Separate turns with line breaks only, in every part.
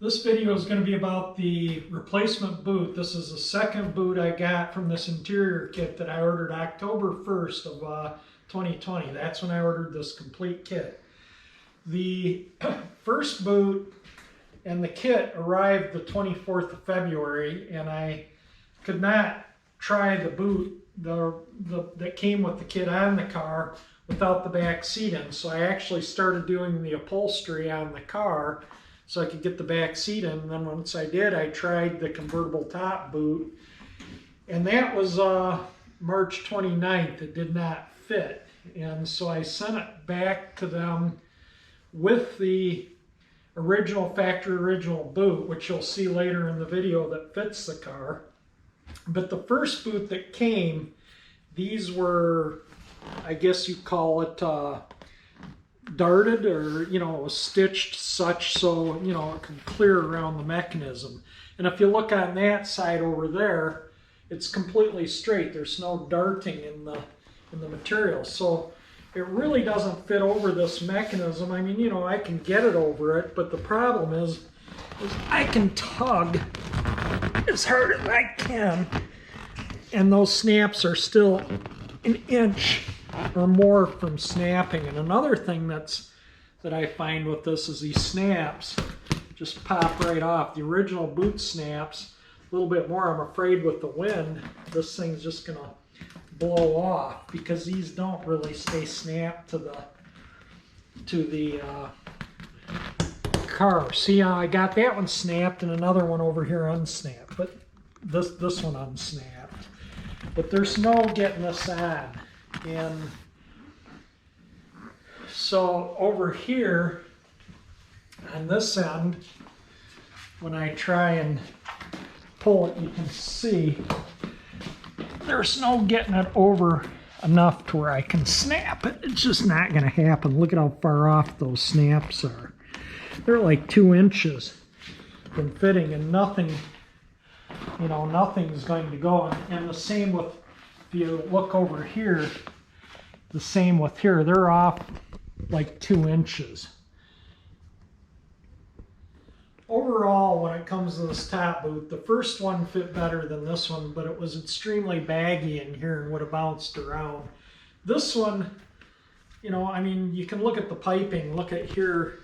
This video is going to be about the replacement boot. This is the second boot I got from this interior kit that I ordered October 1st of 2020. That's when I ordered this complete kit. The first boot and the kit arrived the 24th of February, and I could not try the boot that came with the kit on the car without the back seat in. So I actually started doing the upholstery on the car so I could get the back seat in. And then once I did, I tried the convertible top boot, and that was March 29th. It did not fit, and so I sent it back to them with the factory original boot, which you'll see later in the video, that fits the car. But the first boot that came, these were, I guess you call it darted, or it was stitched such so it can clear around the mechanism. And if you look on that side over there, it's completely straight. There's no darting in the material, so it really doesn't fit over this mechanism. I mean, I can get it over it, but the problem is I can tug as hard as I can, and those snaps are still an inch or more from snapping. And another thing that I find with this is these snaps just pop right off. The original boot snaps a little bit more. I'm afraid with the wind this thing's just gonna blow off, because these don't really stay snapped to the car. See how I got that one snapped and another one over here unsnapped, but this one unsnapped. But there's no getting this on. And so over here on this end, when I try and pull it, you can see there's no getting it over enough to where I can snap it. It's just not going to happen. Look at how far off those snaps are. They're like 2 inches from fitting, and nothing's going to go. And the same with, if you look over here, the same with here. They're off like 2 inches. Overall, when it comes to this top boot, the first one fit better than this one, but it was extremely baggy in here and would have bounced around. This one, I mean, you can look at the piping. Look at here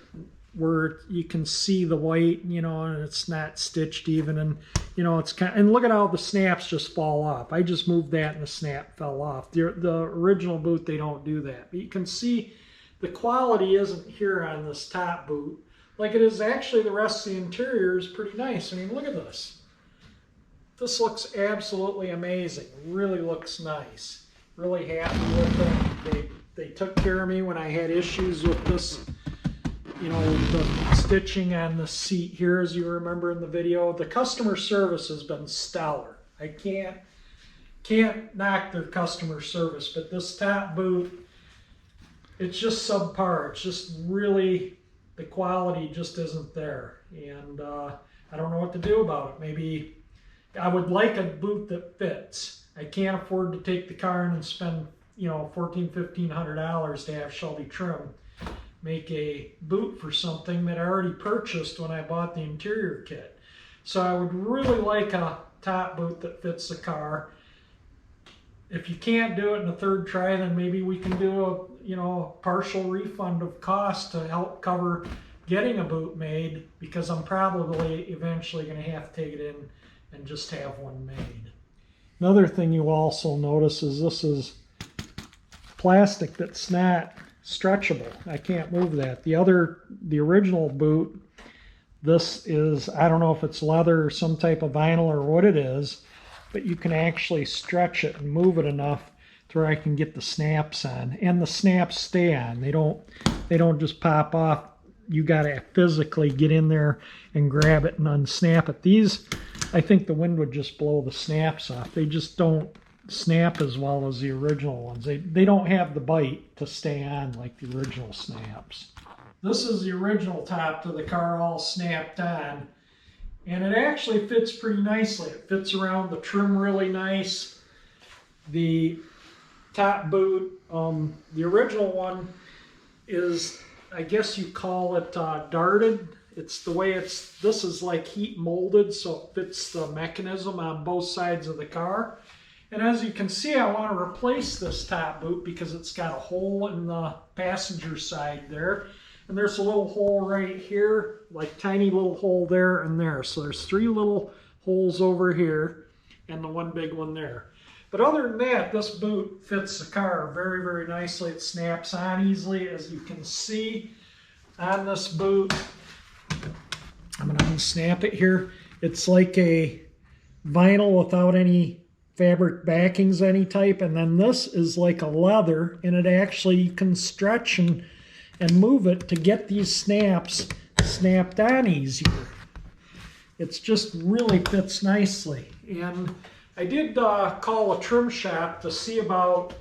where you can see the white, and it's not stitched even, and it's and look at how the snaps just fall off. I just moved that and the snap fell off. The original boot, they don't do that. But you can see the quality isn't here on this top boot like it is actually the rest of the interior. Is pretty nice. I mean, look at this. This looks absolutely amazing. Really looks nice. Really happy with it. They took care of me when I had issues with this, the stitching on the seat here, as you remember in the video. The customer service has been stellar. I can't knock their customer service, but this top boot, it's just subpar. It's just really, the quality just isn't there, and I don't know what to do about it. Maybe I would like a boot that fits. I can't afford to take the car in and spend $1,400–1,500 to have Shelby Trim make a boot for something that I already purchased when I bought the interior kit. So I would really like a top boot that fits the car. If you can't do it in the third try, then maybe we can do a partial refund of cost to help cover getting a boot made, because I'm probably eventually going to have to take it in and just have one made. Another thing you also notice is this is plastic that's not stretchable. I can't move that. The original boot, this is, I don't know if it's leather or some type of vinyl or what it is, but you can actually stretch it and move it enough to where I can get the snaps on, and the snaps stay on. They don't just pop off. You got to physically get in there and grab it and unsnap it. These, I think the wind would just blow the snaps off. They just don't snap as well as the original ones. They don't have the bite to stay on like the original snaps. This is the original top to the car, all snapped on. And it actually fits pretty nicely. It fits around the trim really nice. The top boot, the original one is, I guess you call it darted, It's the way this is like heat molded, so it fits the mechanism on both sides of the car. And as you can see, I want to replace this top boot because it's got a hole in the passenger side there. And there's a little hole right here, like tiny little hole there and there. So there's 3 little holes over here and the one big one there. But other than that, this boot fits the car very, very nicely. It snaps on easily, as you can see on this boot. I'm going to unsnap it here. It's like a vinyl without any fabric backings any type, and then this is like a leather, and it actually, you can stretch and move it to get these snaps snapped on easier. It's just really fits nicely. And I did call a trim shop to see about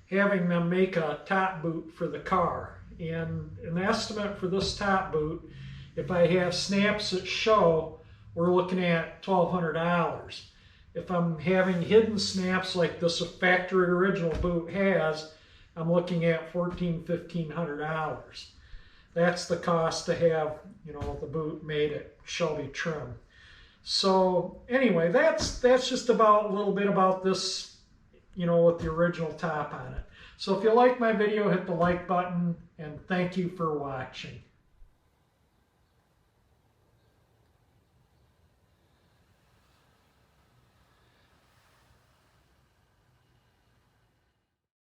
having them make a top boot for the car. And an estimate for this top boot, if I have snaps that show, we're looking at $1,200. If I'm having hidden snaps like this factory original boot has, I'm looking at $1,400–1,500. That's the cost to have, you know, the boot made at Shelby Trim. So anyway, that's just about a little bit about this, you know, with the original top on it. So if you like my video, hit the like button, and thank you for watching.